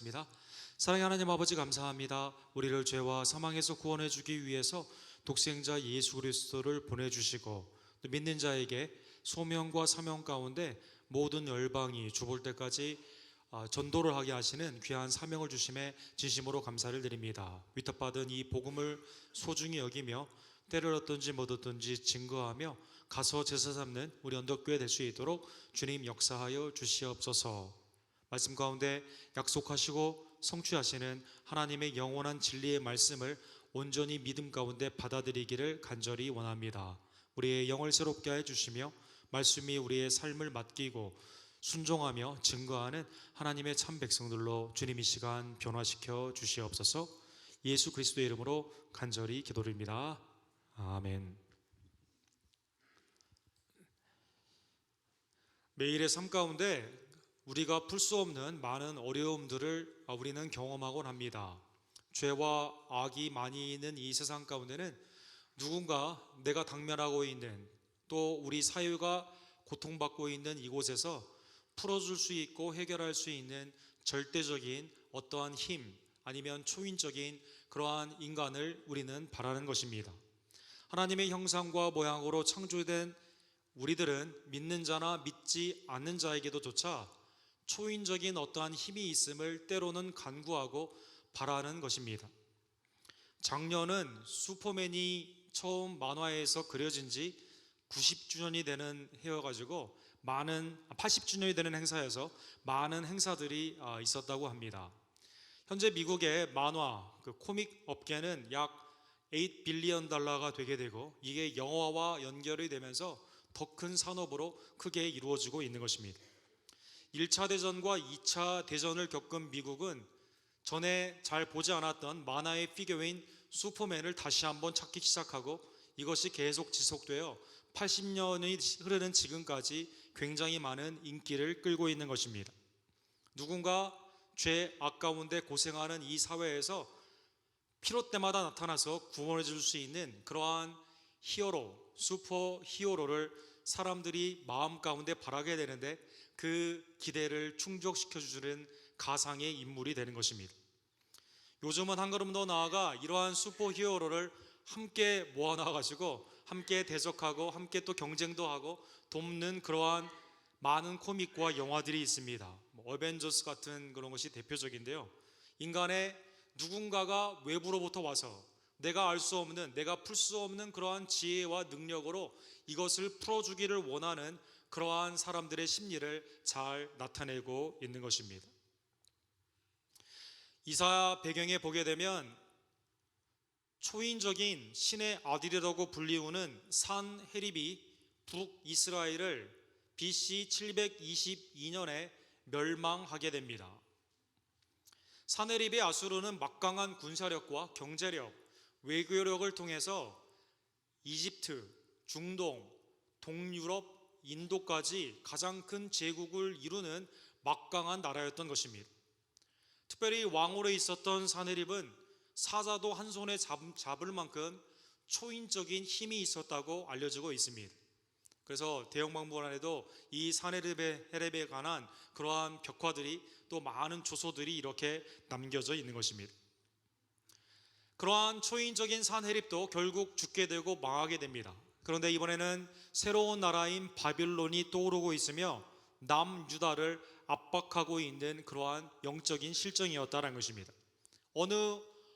입니다. 사랑의 하나님 아버지, 감사합니다. 우리를 죄와 사망에서 구원해 주기 위해서 독생자 예수 그리스도를 보내주시고 또 믿는 자에게 소명과 사명 가운데 모든 열방이 주볼 때까지 전도를 하게 하시는 귀한 사명을 주심에 진심으로 감사를 드립니다. 위탁받은 이 복음을 소중히 여기며 때를 얻든지 못 얻든지 증거하며 가서 제사 삼는 우리 언덕교회 될 수 있도록 주님 역사하여 주시옵소서. 말씀 가운데 약속하시고 성취하시는 하나님의 영원한 진리의 말씀을 온전히 믿음 가운데 받아들이기를 간절히 원합니다. 우리의 영을 새롭게 해주시며 말씀이 우리의 삶을 맡기고 순종하며 증거하는 하나님의 참 백성들로 주님 이 시간 변화시켜 주시옵소서. 예수 그리스도의 이름으로 간절히 기도드립니다. 아멘. 매일의 삶 가운데 우리가 풀 수 없는 많은 어려움들을 우리는 경험하곤 합니다. 죄와 악이 많이 있는 이 세상 가운데는 누군가 내가 당면하고 있는, 또 우리 사회가 고통받고 있는 이곳에서 풀어줄 수 있고 해결할 수 있는 절대적인 어떠한 힘, 아니면 초인적인 그러한 인간을 우리는 바라는 것입니다. 하나님의 형상과 모양으로 창조된 우리들은 믿는 자나 믿지 않는 자에게도 조차 초인적인 어떠한 힘이 있음을 때로는 간구하고 바라는 것입니다. 작년은 슈퍼맨이 처음 만화에서 그려진 지 90주년이 되는 해여가지고 80주년이 되는 행사에서 많은 행사들이 있었다고 합니다. 현재 미국의 만화, 코믹 업계는 약 8 빌리언 달러가 되게 되고, 이게 영화와 연결이 되면서 더 큰 산업으로 크게 이루어지고 있는 것입니다. 1차 대전과 2차 대전을 겪은 미국은 전에 잘 보지 않았던 만화의 피겨인 슈퍼맨을 다시 한번 찾기 시작하고, 이것이 계속 지속되어 80년이 흐르는 지금까지 굉장히 많은 인기를 끌고 있는 것입니다. 누군가 죄 아까운데 고생하는 이 사회에서 필요 때마다 나타나서 구원해 줄 수 있는 그러한 히어로, 슈퍼 히어로를 사람들이 마음 가운데 바라게 되는데, 그 기대를 충족시켜주는 가상의 인물이 되는 것입니다. 요즘은 한 걸음 더 나아가 이러한 슈퍼 히어로를 함께 모아놔가지고 함께 대적하고 함께 또 경쟁도 하고 돕는 그러한 많은 코믹과 영화들이 있습니다. 어벤져스 같은 그런 것이 대표적인데요. 인간의 누군가가 외부로부터 와서 내가 알 수 없는, 내가 풀 수 없는 그러한 지혜와 능력으로 이것을 풀어주기를 원하는 그러한 사람들의 심리를 잘 나타내고 있는 것입니다. 이사야 배경에 보게 되면 초인적인 신의 아들이라고 불리우는 산헤립이 북이스라엘을 BC 722년에 멸망하게 됩니다. 산헤립의 아수르는 막강한 군사력과 경제력, 외교력을 통해서 이집트, 중동, 동유럽, 인도까지 가장 큰 제국을 이루는 막강한 나라였던 것입니다. 특별히 왕으로 있었던 산헤립은 사자도 한 손에 잡을 만큼 초인적인 힘이 있었다고 알려지고 있습니다. 그래서 대영박물관에도 이 산헤립에 관한 그러한 벽화들이, 또 많은 조소들이 이렇게 남겨져 있는 것입니다. 그러한 초인적인 산헤립도 결국 죽게 되고 망하게 됩니다. 그런데 이번에는 새로운 나라인 바빌론이 떠오르고 있으며 남유다를 압박하고 있는 그러한 영적인 실정이었다는 것입니다. 어느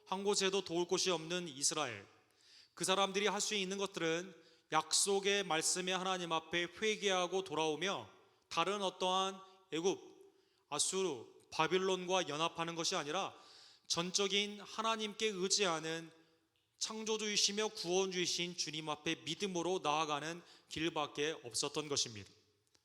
한 곳에도 도울 곳이 없는 이스라엘, 그 사람들이 할 수 있는 것들은 약속의 말씀에 하나님 앞에 회개하고 돌아오며 다른 어떠한 애굽, 아수르, 바빌론과 연합하는 것이 아니라 전적인 하나님께 의지하는 창조주이시며 구원주이신 주님 앞에 믿음으로 나아가는 길밖에 없었던 것입니다.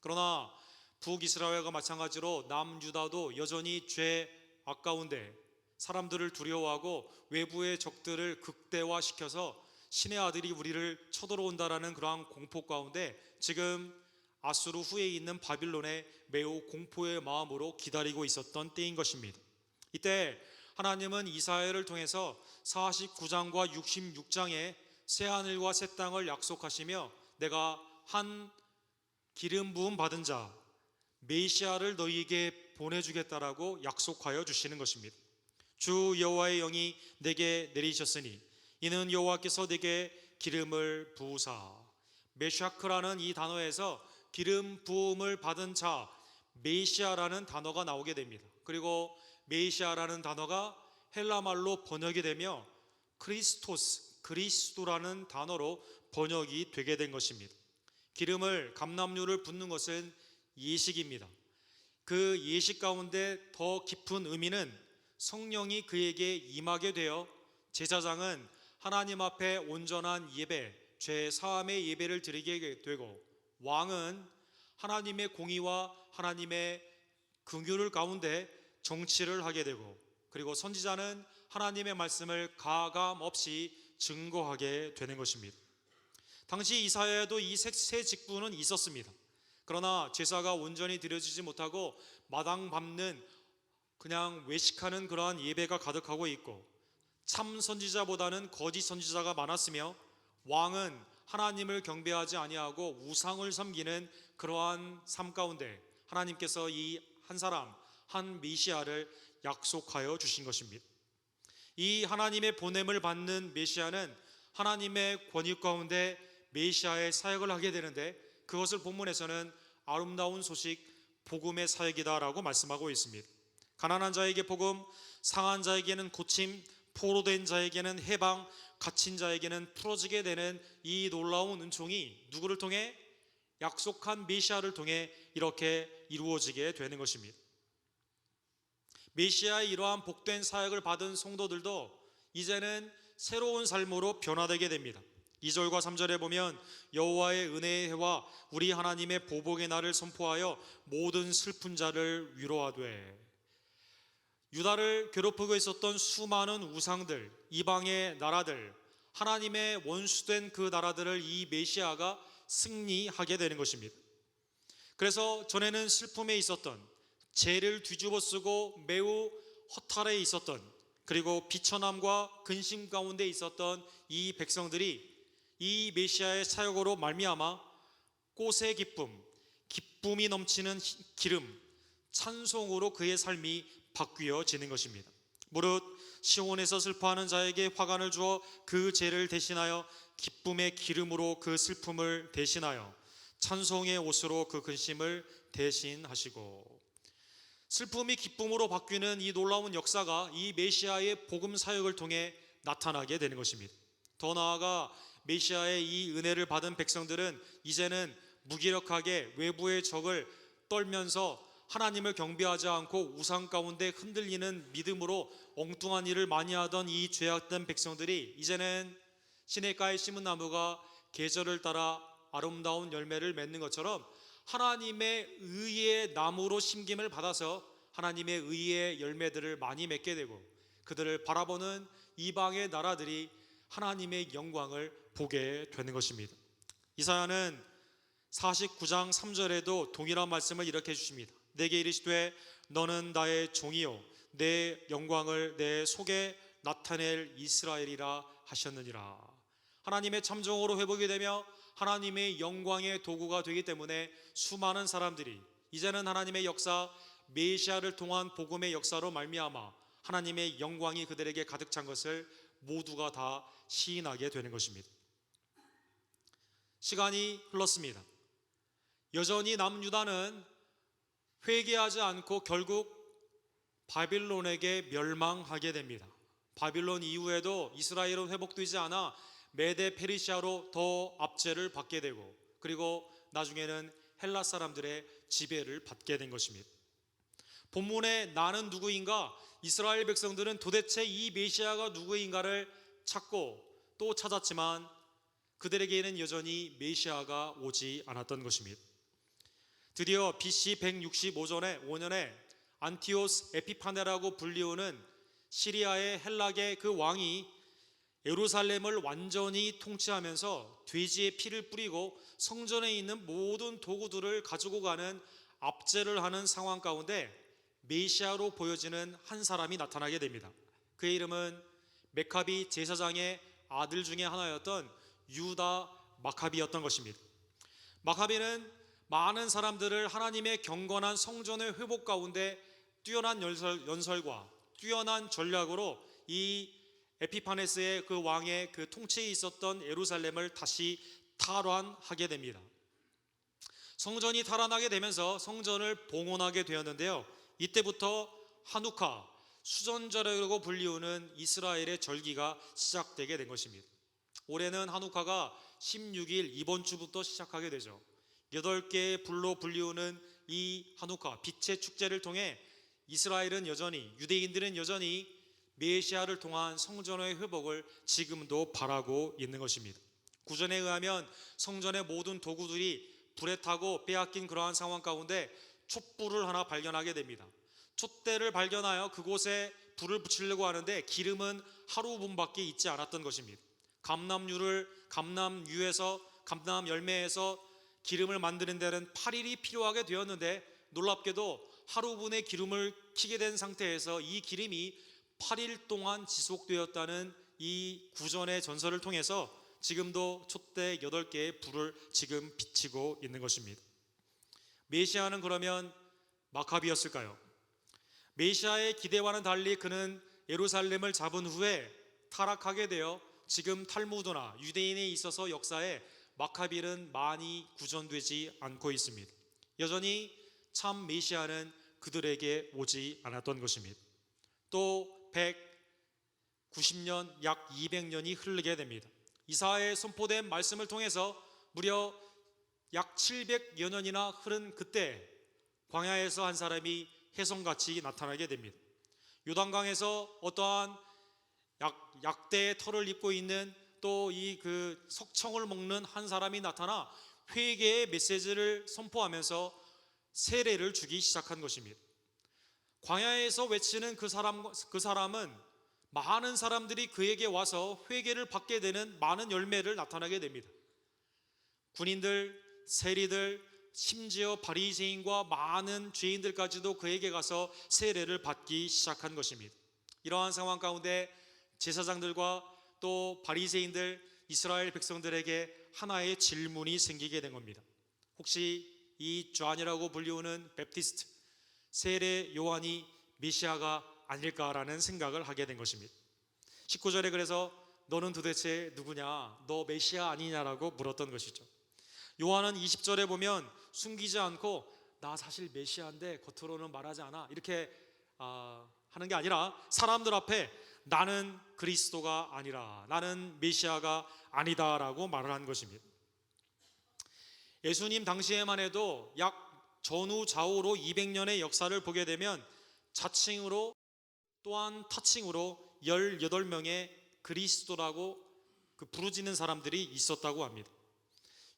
그러나 북이스라엘과 마찬가지로 남유다도 여전히 죄 아까운데 사람들을 두려워하고 외부의 적들을 극대화시켜서 신의 아들이 우리를 쳐들어온다라는 그러한 공포 가운데 지금 아수르 후에 있는 바빌론에 매우 공포의 마음으로 기다리고 있었던 때인 것입니다. 이때 하나님은 이사야를 통해서 49장과 66장에 새하늘과 새 땅을 약속하시며 내가 한 기름 부음 받은 자 메시아를 너희에게 보내주겠다라고 약속하여 주시는 것입니다. 주 여호와의 영이 내게 내리셨으니 이는 여호와께서 내게 기름을 부으사. 메샤크라는 이 단어에서 기름 부음을 받은 자, 메시아라는 단어가 나오게 됩니다. 그리고 메시아라는 단어가 헬라말로 번역이 되며 크리스토스, 그리스도라는 단어로 번역이 되게 된 것입니다. 기름을 감람류를 붓는 것은 예식입니다. 그 예식 가운데 더 깊은 의미는 성령이 그에게 임하게 되어 제사장은 하나님 앞에 온전한 예배, 죄 사함의 예배를 드리게 되고, 왕은 하나님의 공의와 하나님의 긍휼을 가운데 정치를 하게 되고, 그리고 선지자는 하나님의 말씀을 가감 없이 증거하게 되는 것입니다. 당시 이사야에도 이 세 직분은 있었습니다. 그러나 제사가 온전히 드려지지 못하고 마당 밟는, 그냥 외식하는 그러한 예배가 가득하고 있고, 참 선지자보다는 거짓 선지자가 많았으며, 왕은 하나님을 경배하지 아니하고 우상을 섬기는 그러한 삶 가운데 하나님께서 이 한 사람, 한 메시아를 약속하여 주신 것입니다. 이 하나님의 보냄을 받는 메시아는 하나님의 권위 가운데 메시아의 사역을 하게 되는데, 그것을 본문에서는 아름다운 소식, 복음의 사역이다라고 말씀하고 있습니다. 가난한 자에게 복음, 상한 자에게는 고침, 포로된 자에게는 해방, 갇힌 자에게는 풀어지게 되는 이 놀라운 은총이 누구를 통해? 약속한 메시아를 통해 이렇게 이루어지게 되는 것입니다. 메시아의 이러한 복된 사역을 받은 성도들도 이제는 새로운 삶으로 변화되게 됩니다. 2절과 3절에 보면 여호와의 은혜의 해와 우리 하나님의 보복의 날을 선포하여 모든 슬픈 자를 위로하되. 유다를 괴롭히고 있었던 수많은 우상들, 이방의 나라들, 하나님의 원수된 그 나라들을 이 메시아가 승리하게 되는 것입니다. 그래서 전에는 슬픔에 있었던, 죄를 뒤집어 쓰고 매우 허탈해 있었던, 그리고 비천함과 근심 가운데 있었던 이 백성들이 이 메시아의 사역으로 말미암아 꽃의 기쁨, 기쁨이 넘치는 기름, 찬송으로 그의 삶이 바뀌어지는 것입니다. 무릇 시온에서 슬퍼하는 자에게 화관을 주어 그 죄를 대신하여 기쁨의 기름으로 그 슬픔을 대신하여 찬송의 옷으로 그 근심을 대신하시고. 슬픔이 기쁨으로 바뀌는 이 놀라운 역사가 이 메시아의 복음 사역을 통해 나타나게 되는 것입니다. 더 나아가 메시아의 이 은혜를 받은 백성들은 이제는 무기력하게 외부의 적을 떨면서 하나님을 경배하지 않고 우상 가운데 흔들리는 믿음으로 엉뚱한 일을 많이 하던 이 죄악된 백성들이 이제는 시냇가에 심은 나무가 계절을 따라 아름다운 열매를 맺는 것처럼 하나님의 의의 나무로 심김을 받아서 하나님의 의의 열매들을 많이 맺게 되고, 그들을 바라보는 이방의 나라들이 하나님의 영광을 보게 되는 것입니다. 이사야는 49장 3절에도 동일한 말씀을 이렇게 해주십니다. 내게 이르시되 너는 나의 종이요 내 영광을 내 속에 나타낼 이스라엘이라 하셨느니라. 하나님의 참종으로 회복이 되며 하나님의 영광의 도구가 되기 때문에 수많은 사람들이 이제는 하나님의 역사, 메시아를 통한 복음의 역사로 말미암아 하나님의 영광이 그들에게 가득 찬 것을 모두가 다 시인하게 되는 것입니다. 시간이 흘렀습니다. 여전히 남유다는 회개하지 않고 결국 바빌론에게 멸망하게 됩니다. 바빌론 이후에도 이스라엘은 회복되지 않아 메데 페르시아로 더 압제를 받게 되고, 그리고 나중에는 헬라 사람들의 지배를 받게 된 것입니다. 본문에 나는 누구인가? 이스라엘 백성들은 도대체 이 메시아가 누구인가를 찾고 또 찾았지만 그들에게는 여전히 메시아가 오지 않았던 것입니다. 드디어 BC 165년에 안티오스 에피파네라고 불리우는 시리아의 헬락의 그 왕이 예루살렘을 완전히 통치하면서 돼지의 피를 뿌리고 성전에 있는 모든 도구들을 가지고 가는 압제를 하는 상황 가운데 메시아로 보여지는 한 사람이 나타나게 됩니다. 그의 이름은 메카비 제사장의 아들 중에 하나였던 유다 마카비였던 것입니다. 마카비는 많은 사람들을 하나님의 경건한 성전의 회복 가운데 뛰어난 연설과 뛰어난 전략으로 이 에피파네스의 그 왕의 그 통치에 있었던 예루살렘을 다시 탈환하게 됩니다. 성전이 탈환하게 되면서 성전을 봉헌하게 되었는데요. 이때부터 하누카, 수전절이라고 불리우는 이스라엘의 절기가 시작되게 된 것입니다. 올해는 하누카가 16일 이번 주부터 시작하게 되죠. 8개의 불로 불리우는 이 하누카, 빛의 축제를 통해 이스라엘은 여전히, 유대인들은 여전히 메시아를 통한 성전의 회복을 지금도 바라고 있는 것입니다. 구전에 의하면 성전의 모든 도구들이 불에 타고 빼앗긴 그러한 상황 가운데 촛불을 하나 발견하게 됩니다. 촛대를 발견하여 그곳에 불을 붙이려고 하는데 기름은 하루분밖에 있지 않았던 것입니다. 감남유에서 감남 열매에서 기름을 만드는 데는 8일이 필요하게 되었는데 놀랍게도 하루분의 기름을 켜게 된 상태에서 이 기름이 8일 동안 지속되었다는 이 구전의 전설을 통해서 지금도 촛대 8개의 불을 지금 비치고 있는 것입니다. 메시아는 그러면 마카비였을까요? 메시아의 기대와는 달리 그는 예루살렘을 잡은 후에 타락하게 되어 지금 탈무드나 유대인에 있어서 역사에 마카비는 많이 구전되지 않고 있습니다. 여전히 참 메시아는 그들에게 오지 않았던 것입니다. 또 190년, 약 200년이 흐르게 됩니다. 이사야의 선포된 말씀을 통해서 무려 약 700여 년이나 흐른 그때 광야에서 한 사람이 혜성같이 나타나게 됩니다. 요단강에서 어떠한 약대의 털을 입고 있는 또 이 그 석청을 먹는 한 사람이 나타나 회개의 메시지를 선포하면서 세례를 주기 시작한 것입니다. 광야에서 외치는 그 사람은 많은 사람들이 그에게 와서 회개를 받게 되는 많은 열매를 나타나게 됩니다. 군인들, 세리들, 심지어 바리새인과 많은 죄인들까지도 그에게 가서 세례를 받기 시작한 것입니다. 이러한 상황 가운데 제사장들과 또 바리새인들, 이스라엘 백성들에게 하나의 질문이 생기게 된 겁니다. 혹시 이 존이라고 불리우는 베프티스트 세례 요한이 메시아가 아닐까라는 생각을 하게 된 것입니다. 19절에 그래서 너는 도대체 누구냐? 너 메시아 아니냐라고 물었던 것이죠. 요한은 20절에 보면 숨기지 않고 나 사실 메시아인데 겉으로는 말하지 않아 이렇게 하는 게 아니라 사람들 앞에 나는 그리스도가 아니라 나는 메시아가 아니다라고 말을 한 것입니다. 예수님 당시에만 해도 약 전후 좌우로 200년의 역사를 보게 되면 자칭으로 또한 타칭으로 18명의 그리스도라고 부르짖는 사람들이 있었다고 합니다.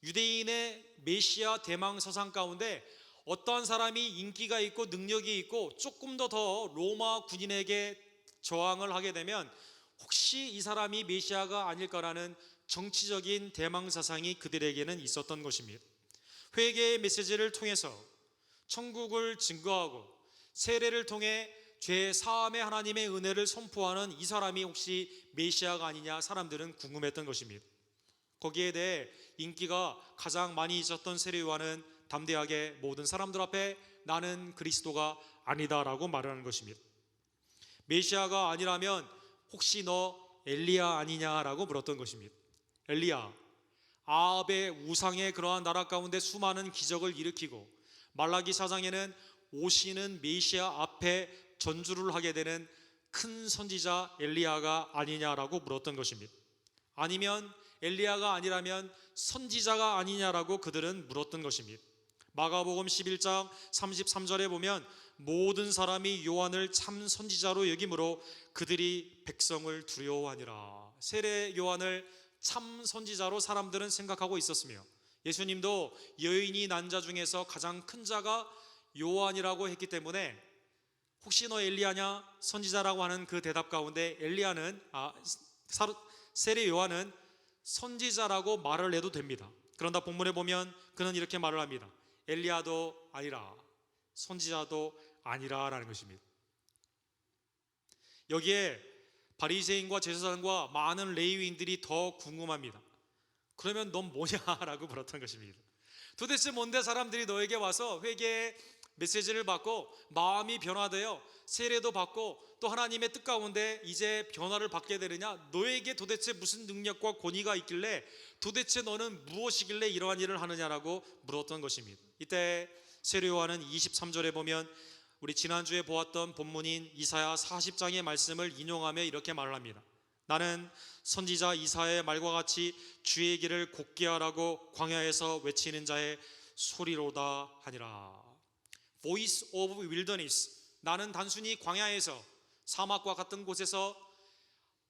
유대인의 메시아 대망 서상 가운데 어떠한 사람이 인기가 있고 능력이 있고 조금 더 로마 군인에게 저항을 하게 되면 혹시 이 사람이 메시아가 아닐까라는 정치적인 대망 사상이 그들에게는 있었던 것입니다. 회개의 메시지를 통해서 천국을 증거하고 세례를 통해 죄 사함의 하나님의 은혜를 선포하는 이 사람이 혹시 메시아가 아니냐 사람들은 궁금했던 것입니다. 거기에 대해 인기가 가장 많이 있었던 세례 요한은 담대하게 모든 사람들 앞에 나는 그리스도가 아니다라고 말하는 것입니다. 메시아가 아니라면 혹시 너 엘리야 아니냐라고 물었던 것입니다. 엘리야, 아합의 우상의 그러한 나라 가운데 수많은 기적을 일으키고 말라기 4장에는 오시는 메시아 앞에 전주를 하게 되는 큰 선지자 엘리야가 아니냐라고 물었던 것입니다. 아니면 엘리야가 아니라면 선지자가 아니냐라고 그들은 물었던 것입니다. 마가복음 11장 33절에 보면 모든 사람이 요한을 참 선지자로 여기므로 그들이 백성을 두려워하니라. 세례 요한을 참 선지자로 사람들은 생각하고 있었으며 예수님도 여인이 난 자 중에서 가장 큰 자가 요한이라고 했기 때문에 혹시 너 엘리야냐 선지자라고 하는 그 대답 가운데 세례 요한은 선지자라고 말을 해도 됩니다. 그런다 본문에 보면 그는 이렇게 말을 합니다. 엘리야도 아니라 선지자도 아니라라는 것입니다. 여기에 바리새인과 제사장과 많은 레위인들이 더 궁금합니다. 그러면 넌 뭐냐라고 물었던 것입니다. 도대체 뭔데 사람들이 너에게 와서 회개의 메시지를 받고 마음이 변화되어 세례도 받고 또 하나님의 뜻 가운데 이제 변화를 받게 되느냐? 너에게 도대체 무슨 능력과 권위가 있길래, 도대체 너는 무엇이길래 이러한 일을 하느냐라고 물었던 것입니다. 이때 세례 요한은 23절에 보면 우리 지난주에 보았던 본문인 이사야 40장의 말씀을 인용하며 이렇게 말을 합니다. 나는 선지자 이사야의 말과 같이 주의 길을 곧게 하라고 광야에서 외치는 자의 소리로다 하니라. Voice of wilderness. 나는 단순히 광야에서, 사막과 같은 곳에서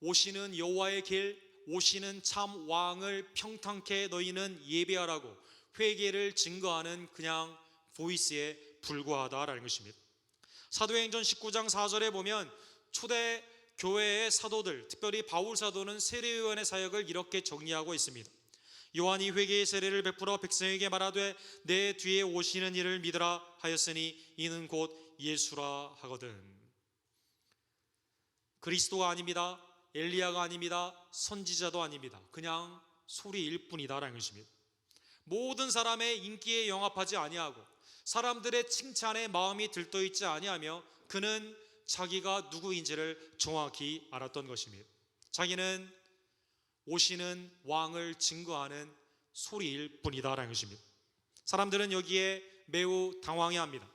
오시는 여호와의 길, 오시는 참 왕을 평탄케 너희는 예배하라고 회개를 증거하는 그냥 보이스에 불과하다라는 것입니다. 사도행전 19장 4절에 보면 초대 교회의 사도들, 특별히 바울 사도는 세례 요한의 사역을 이렇게 정리하고 있습니다. 요한이 회개의 세례를 베풀어 백성에게 말하되 내 뒤에 오시는 이를 믿으라 하였으니 이는 곧 예수라 하거든. 그리스도가 아닙니다. 엘리야가 아닙니다. 선지자도 아닙니다. 그냥 소리일 뿐이다라는 것입니다. 모든 사람의 인기에 영합하지 아니하고 사람들의 칭찬에 마음이 들떠있지 아니하며 그는 자기가 누구인지를 정확히 알았던 것입니다. 자기는 오시는 왕을 증거하는 소리일 뿐이다라는 것입니다. 사람들은 여기에 매우 당황해합니다.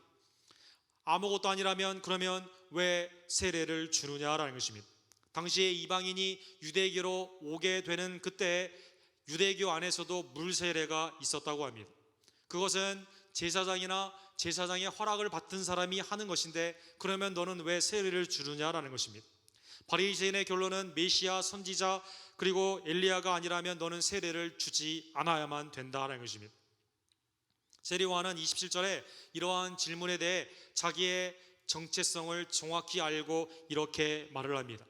아무것도 아니라면 그러면 왜 세례를 주느냐라는 것입니다. 당시에 이방인이 유대교로 오게 되는 그때 유대교 안에서도 물 세례가 있었다고 합니다. 그것은 제사장이나 제사장의 허락을 받은 사람이 하는 것인데 그러면 너는 왜 세례를 주느냐라는 것입니다. 바리새인의 결론은 메시아, 선지자 그리고 엘리야가 아니라면 너는 세례를 주지 않아야만 된다라는 것입니다. 세례 요한은 27절에 이러한 질문에 대해 자기의 정체성을 정확히 알고 이렇게 말을 합니다.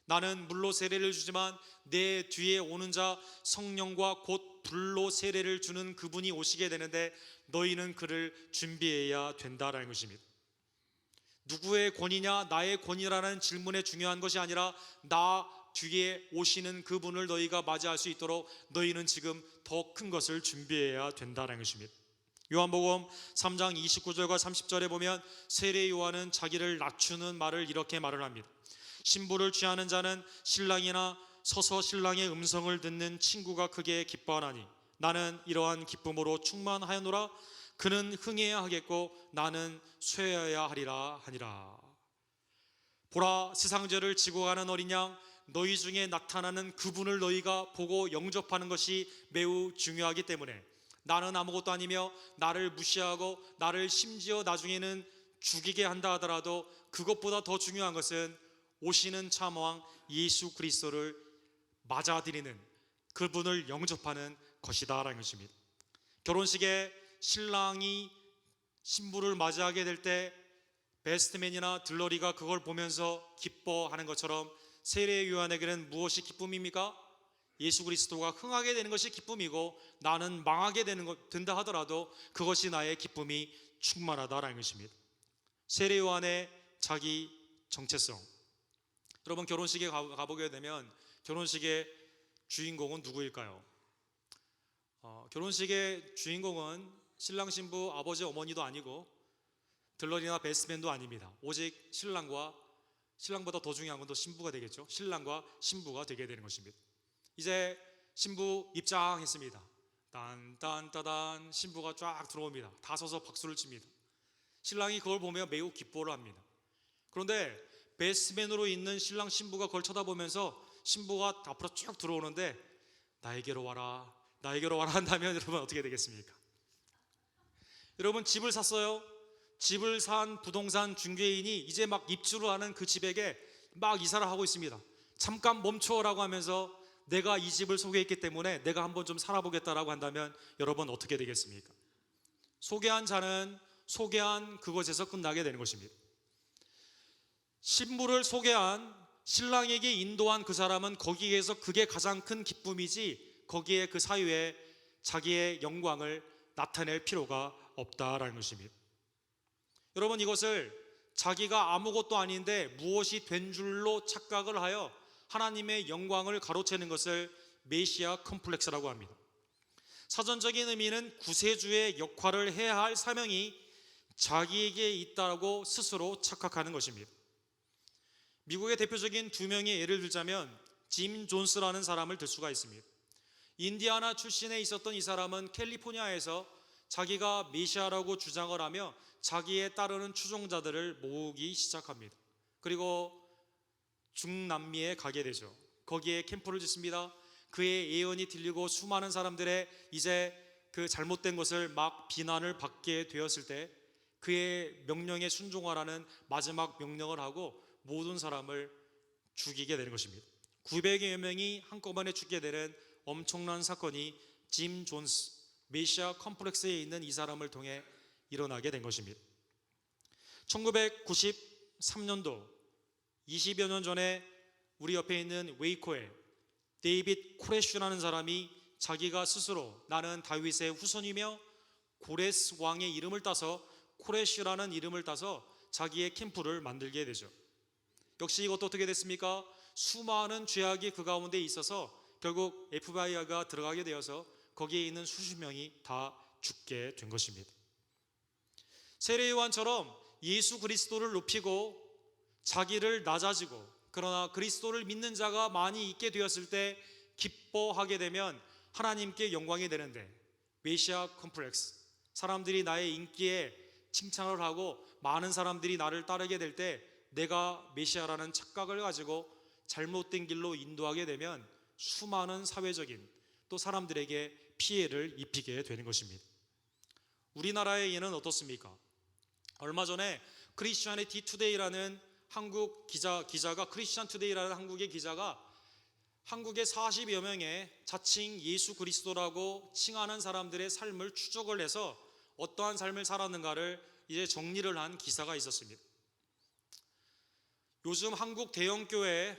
나는 물로 세례를 주지만 내 뒤에 오는 자 성령과 곧 불로 세례를 주는 그분이 오시게 되는데 너희는 그를 준비해야 된다라는 것입니다. 누구의 권위냐 나의 권위라는 질문에 중요한 것이 아니라 나 뒤에 오시는 그분을 너희가 맞이할 수 있도록 너희는 지금 더 큰 것을 준비해야 된다는 것입니다. 요한복음 3장 29절과 30절에 보면 세례 요한은 자기를 낮추는 말을 이렇게 말을 합니다. 신부를 취하는 자는 신랑이나 서서 신랑의 음성을 듣는 친구가 크게 기뻐하나니 나는 이러한 기쁨으로 충만하였노라. 그는 흥해야 하겠고 나는 쇠해야 하리라 하니라. 보라, 세상 죄를 지고 가는 어린 양, 너희 중에 나타나는 그분을 너희가 보고 영접하는 것이 매우 중요하기 때문에 나는 아무것도 아니며 나를 무시하고 나를 심지어 나중에는 죽이게 한다 하더라도 그것보다 더 중요한 것은 오시는 참왕 예수 그리스도를 맞아들이는 그분을 영접하는 것이다라는 것입니다. 결혼식에 신랑이 신부를 맞이하게 될 때 베스트맨이나 들러리가 그걸 보면서 기뻐하는 것처럼 세례 요한에게는 무엇이 기쁨입니까? 예수 그리스도가 흥하게 되는 것이 기쁨이고 나는 망하게 된다 하더라도 그것이 나의 기쁨이 충만하다라는 것입니다. 세례 요한의 자기 정체성. 여러분, 결혼식에 가보게 되면 결혼식의 주인공은 누구일까요? 결혼식의 주인공은 신랑 신부 아버지 어머니도 아니고 들러리나 베스트맨도 아닙니다. 오직 신랑보다 더 중요한 건 또 신부가 되겠죠. 신랑과 신부가 되게 되는 것입니다. 이제 신부 입장했습니다. 딴딴따단 신부가 쫙 들어옵니다. 다 서서 박수를 칩니다. 신랑이 그걸 보며 매우 기뻐를 합니다. 그런데 베스트맨으로 있는 신랑 신부가 그걸 쳐다보면서 신부가 앞으로 쭉 들어오는데 나에게로 와라 한다면 여러분 어떻게 되겠습니까? 여러분, 집을 샀어요. 집을 산 부동산 중개인이 이제 막 입주를 하는 그 집에게 막 이사를 하고 있습니다. 잠깐 멈춰라고 하면서 내가 이 집을 소개했기 때문에 내가 한번 좀 살아보겠다라고 한다면 여러분 어떻게 되겠습니까? 소개한 자는 소개한 그곳에서 끝나게 되는 것입니다. 신부를 소개한 신랑에게 인도한 그 사람은 거기에서 그게 가장 큰 기쁨이지 거기에 그 사유에 자기의 영광을 나타낼 필요가 없다라는 것입니다. 여러분, 이것을 자기가 아무것도 아닌데 무엇이 된 줄로 착각을 하여 하나님의 영광을 가로채는 것을 메시아 컴플렉스라고 합니다. 사전적인 의미는 구세주의 역할을 해야 할 사명이 자기에게 있다고 스스로 착각하는 것입니다. 미국의 대표적인 두 명의 예를 들자면 짐 존스라는 사람을 들 수가 있습니다. 인디아나 출신에 있었던 이 사람은 캘리포니아에서 자기가 메시아라고 주장을 하며 자기에 따르는 추종자들을 모으기 시작합니다. 그리고 중남미에 가게 되죠. 거기에 캠프를 짓습니다. 그의 예언이 들리고 수많은 사람들의 이제 그 잘못된 것을 막 비난을 받게 되었을 때 그의 명령에 순종하라는 마지막 명령을 하고 모든 사람을 죽이게 되는 것입니다. 900여 명이 한꺼번에 죽게 되는 엄청난 사건이 짐 존스 메시아 컴플렉스에 있는 이 사람을 통해 일어나게 된 것입니다. 1993년도 20여 년 전에 우리 옆에 있는 웨이코에 데이빗 코레슈라는 사람이 자기가 스스로 나는 다윗의 후손이며 고레스 왕의 이름을 따서 코레슈라는 이름을 따서 자기의 캠프를 만들게 되죠. 역시 이것도 어떻게 됐습니까? 수많은 죄악이 그 가운데 있어서 결국 FBI가 들어가게 되어서 거기에 있는 수십 명이 다 죽게 된 것입니다. 세례 요한처럼 예수 그리스도를 높이고 자기를 낮아지고 그러나 그리스도를 믿는 자가 많이 있게 되었을 때 기뻐하게 되면 하나님께 영광이 되는데 메시아 컴플렉스, 사람들이 나의 인기에 칭찬을 하고 많은 사람들이 나를 따르게 될 때 내가 메시아라는 착각을 가지고 잘못된 길로 인도하게 되면 수많은 사회적인 또 사람들에게 피해를 입히게 되는 것입니다. 우리나라의 예는 어떻습니까? 얼마 전에 크리스티애니티 투데이라는 한국 기자가 크리스찬 투데이라는 한국의 기자가 한국의 40여 명의 자칭 예수 그리스도라고 칭하는 사람들의 삶을 추적을 해서 어떠한 삶을 살았는가를 이제 정리를 한 기사가 있었습니다. 요즘 한국 대형교회에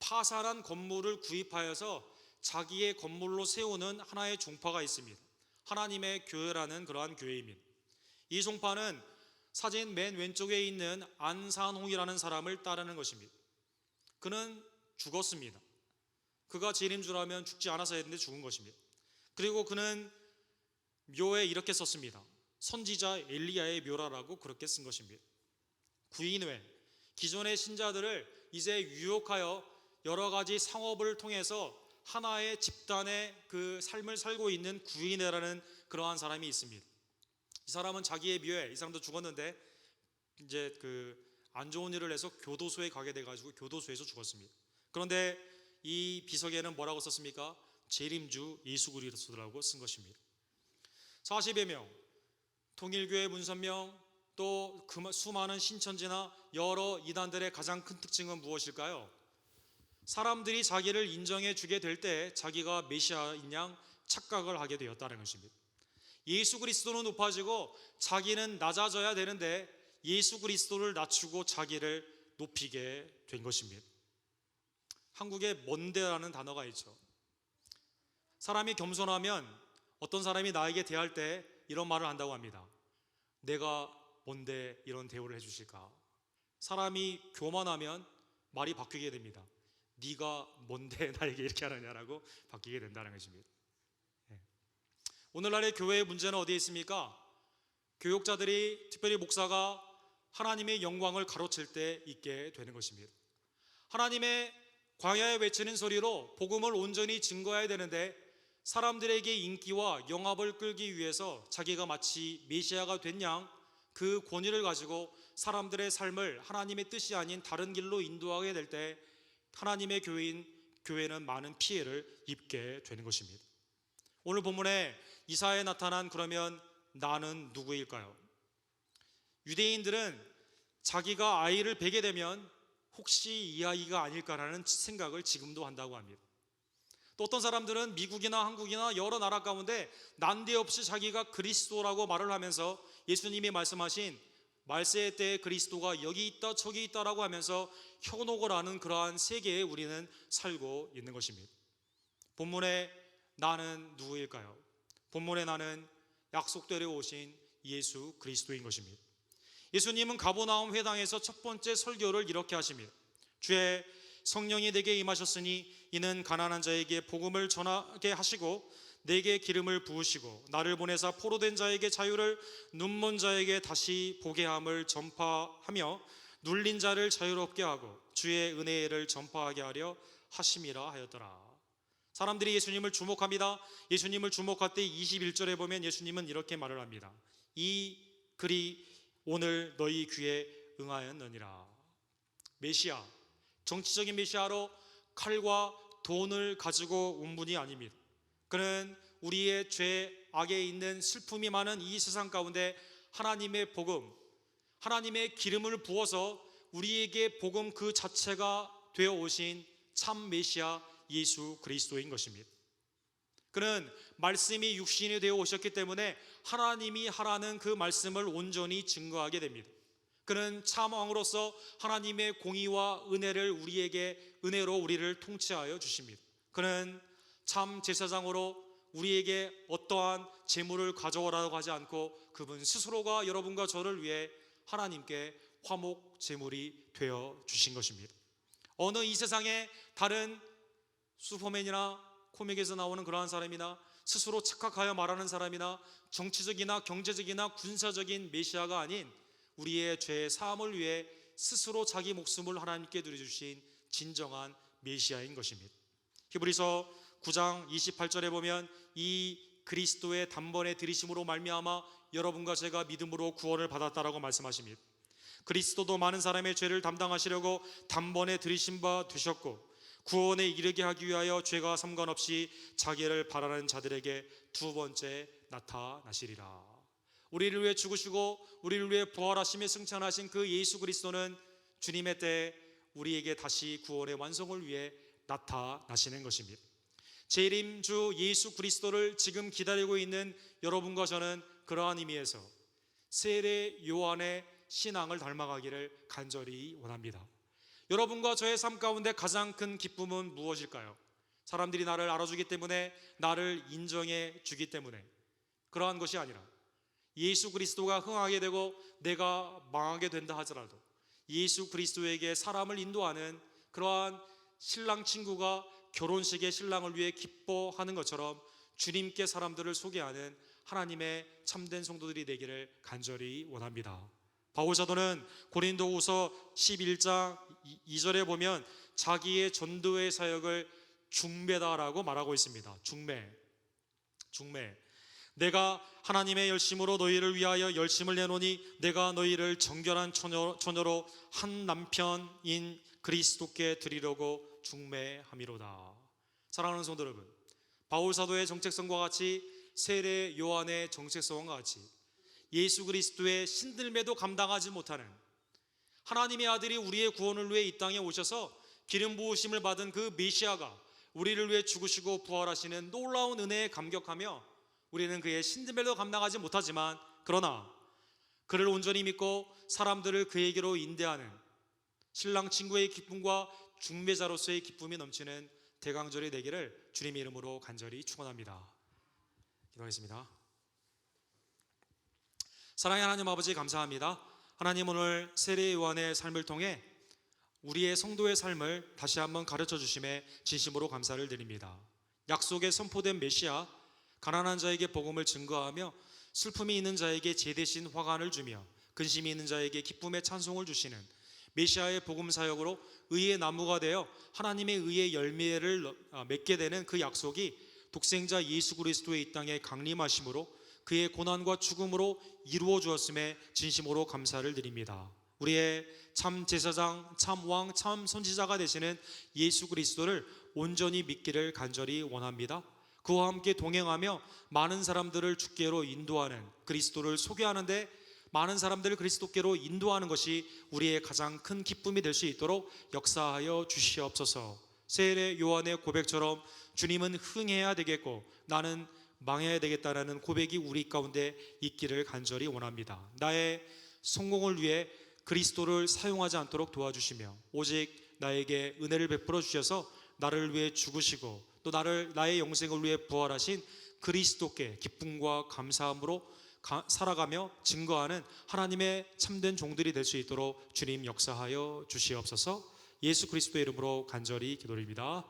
파산한 건물을 구입하여서 자기의 건물로 세우는 하나의 종파가 있습니다. 하나님의 교회라는 그러한 교회입니다. 이 종파는 사진 맨 왼쪽에 있는 안산홍이라는 사람을 따르는 것입니다. 그는 죽었습니다. 그가 재림 주라면 죽지 않았어야 했는데 죽은 것입니다. 그리고 그는 묘에 이렇게 썼습니다. 선지자 엘리야의 묘라라고 그렇게 쓴 것입니다. 구인 외 기존의 신자들을 이제 유혹하여 여러 가지 상업을 통해서 하나의 집단의 그 삶을 살고 있는 구인회라는 그러한 사람이 있습니다. 이 사람은 자기의 묘에, 이 사람도 죽었는데 이제 그 안 좋은 일을 해서 교도소에 가게 돼가지고 교도소에서 죽었습니다. 그런데 이 비석에는 뭐라고 썼습니까? 재림주 예수 그리스도라고 쓴 것입니다. 40여 명, 통일교회 문선명, 또 그 수많은 신천지나 여러 이단들의 가장 큰 특징은 무엇일까요? 사람들이 자기를 인정해 주게 될 때 자기가 메시아인 양 착각을 하게 되었다는 것입니다. 예수 그리스도는 높아지고 자기는 낮아져야 되는데 예수 그리스도를 낮추고 자기를 높이게 된 것입니다. 한국에 먼데라는 단어가 있죠. 사람이 겸손하면 어떤 사람이 나에게 대할 때 이런 말을 한다고 합니다. 내가 뭔데 이런 대우를 해주실까? 사람이 교만하면 말이 바뀌게 됩니다. 네가 뭔데 나에게 이렇게 하느냐라고 바뀌게 된다는 것입니다. 오늘날의 교회의 문제는 어디에 있습니까? 교육자들이, 특별히 목사가 하나님의 영광을 가로챌 때 있게 되는 것입니다. 하나님의 광야에 외치는 소리로 복음을 온전히 증거해야 되는데 사람들에게 인기와 영합을 끌기 위해서 자기가 마치 메시아가 된 양 그 권위를 가지고 사람들의 삶을 하나님의 뜻이 아닌 다른 길로 인도하게 될 때 하나님의 교회는 많은 피해를 입게 되는 것입니다. 오늘 본문에 이사야에 나타난 그러면 나는 누구일까요? 유대인들은 자기가 아이를 베게 되면 혹시 이 아이가 아닐까라는 생각을 지금도 한다고 합니다. 또 어떤 사람들은 미국이나 한국이나 여러 나라 가운데 난데없이 자기가 그리스도라고 말을 하면서 예수님이 말씀하신 말세의 때에 그리스도가 여기 있다 저기 있다라고 하면서 현혹을 하는 그러한 세계에 우리는 살고 있는 것입니다. 본문에 나는 누구일까요? 본문에 나는 약속대로 오신 예수 그리스도인 것입니다. 예수님은 가버나움 회당에서 첫 번째 설교를 이렇게 하십니다. 주의 성령이 내게 임하셨으니 이는 가난한 자에게 복음을 전하게 하시고 내게 기름을 부으시고 나를 보내사 포로된 자에게 자유를, 눈먼 자에게 다시 보게 함을 전파하며 눌린 자를 자유롭게 하고 주의 은혜를 전파하게 하려 하심이라 하였더라. 사람들이 예수님을 주목합니다. 예수님을 주목할 때 21절에 보면 예수님은 이렇게 말을 합니다. 이 글이 오늘 너희 귀에 응하였느니라. 메시아, 정치적인 메시아로 칼과 돈을 가지고 온 분이 아닙니다. 그는 우리의 죄, 악에 있는 슬픔이 많은 이 세상 가운데 하나님의 복음, 하나님의 기름을 부어서 우리에게 복음 그 자체가 되어 오신 참 메시아 예수 그리스도인 것입니다. 그는 말씀이 육신이 되어 오셨기 때문에 하나님이 하라는 그 말씀을 온전히 증거하게 됩니다. 그는 참 왕으로서 하나님의 공의와 은혜를 우리에게, 은혜로 우리를 통치하여 주십니다. 그는 참 제사장으로 우리에게 어떠한 재물을 가져오라고 하지 않고 그분 스스로가 여러분과 저를 위해 하나님께 화목 제물이 되어 주신 것입니다. 어느 이 세상에 다른 슈퍼맨이나 코믹에서 나오는 그러한 사람이나 스스로 착각하여 말하는 사람이나 정치적이나 경제적이나 군사적인 메시아가 아닌 우리의 죄 사함을 위해 스스로 자기 목숨을 하나님께 드려주신 진정한 메시아인 것입니다. 히브리서 9장 28절에 보면 이 그리스도의 단번에 들이심으로 말미암아 여러분과 제가 믿음으로 구원을 받았다라고 말씀하십니다. 그리스도도 많은 사람의 죄를 담당하시려고 단번에 들이심 바 되셨고 구원에 이르게 하기 위하여 죄가 상관없이 자기를 바라는 자들에게 두 번째 나타나시리라. 우리를 위해 죽으시고 우리를 위해 부활하시며 승천하신 그 예수 그리스도는 주님의 때에 우리에게 다시 구원의 완성을 위해 나타나시는 것입니다. 재림 주 예수 그리스도를 지금 기다리고 있는 여러분과 저는 그러한 의미에서 세례 요한의 신앙을 닮아가기를 간절히 원합니다. 여러분과 저의 삶 가운데 가장 큰 기쁨은 무엇일까요? 사람들이 나를 알아주기 때문에, 나를 인정해 주기 때문에 그러한 것이 아니라 예수 그리스도가 흥하게 되고 내가 망하게 된다 하더라도 예수 그리스도에게 사람을 인도하는 그러한 신랑 친구가 결혼식의 신랑을 위해 기뻐하는 것처럼 주님께 사람들을 소개하는 하나님의 참된 성도들이 되기를 간절히 원합니다. 바울 사도는 고린도후서 11장 2절에 보면 자기의 전도의 사역을 중매다라고 말하고 있습니다. 중매. 내가 하나님의 열심으로 너희를 위하여 열심을 내노니 내가 너희를 정결한 처녀로 한 남편인 그리스도께 드리려고 중매함이로다. 사랑하는 성도 여러분, 바울 사도의 정체성과 같이 세례 요한의 정체성과 같이 예수 그리스도의 신들매도 감당하지 못하는 하나님의 아들이 우리의 구원을 위해 이 땅에 오셔서 기름 부으심을 받은 그 메시아가 우리를 위해 죽으시고 부활하시는 놀라운 은혜에 감격하며 우리는 그의 신들매도 감당하지 못하지만 그러나 그를 온전히 믿고 사람들을 그에게로 인도하는 신랑 친구의 기쁨과 중매자로서의 기쁨이 넘치는 대강절이 되기를 주님의 이름으로 간절히 축원합니다. 기도하겠습니다. 사랑의 하나님 아버지, 감사합니다. 하나님, 오늘 세례 요한의 삶을 통해 우리의 성도의 삶을 다시 한번 가르쳐 주심에 진심으로 감사를 드립니다. 약속에 선포된 메시아, 가난한 자에게 복음을 증거하며 슬픔이 있는 자에게 제대신 화관을 주며 근심이 있는 자에게 기쁨의 찬송을 주시는 메시아의 복음 사역으로 의의 나무가 되어 하나님의 의의 열매를 맺게 되는 그 약속이 독생자 예수 그리스도의 이 땅에 강림하심으로 그의 고난과 죽음으로 이루어 주었음에 진심으로 감사를 드립니다. 우리의 참 제사장, 참 왕, 참 선지자가 되시는 예수 그리스도를 온전히 믿기를 간절히 원합니다. 그와 함께 동행하며 많은 사람들을 주께로 인도하는, 그리스도를 소개하는데 많은 사람들을 그리스도께로 인도하는 것이 우리의 가장 큰 기쁨이 될 수 있도록 역사하여 주시옵소서. 세례 요한의 고백처럼 주님은 흥해야 되겠고 나는 망해야 되겠다라는 고백이 우리 가운데 있기를 간절히 원합니다. 나의 성공을 위해 그리스도를 사용하지 않도록 도와주시며 오직 나에게 은혜를 베풀어 주셔서 나를 위해 죽으시고 또 나의 영생을 위해 부활하신 그리스도께 기쁨과 감사함으로 살아가며 증거하는 하나님의 참된 종들이 될 수 있도록 주님 역사하여 주시옵소서. 예수 그리스도의 이름으로 간절히 기도드립니다.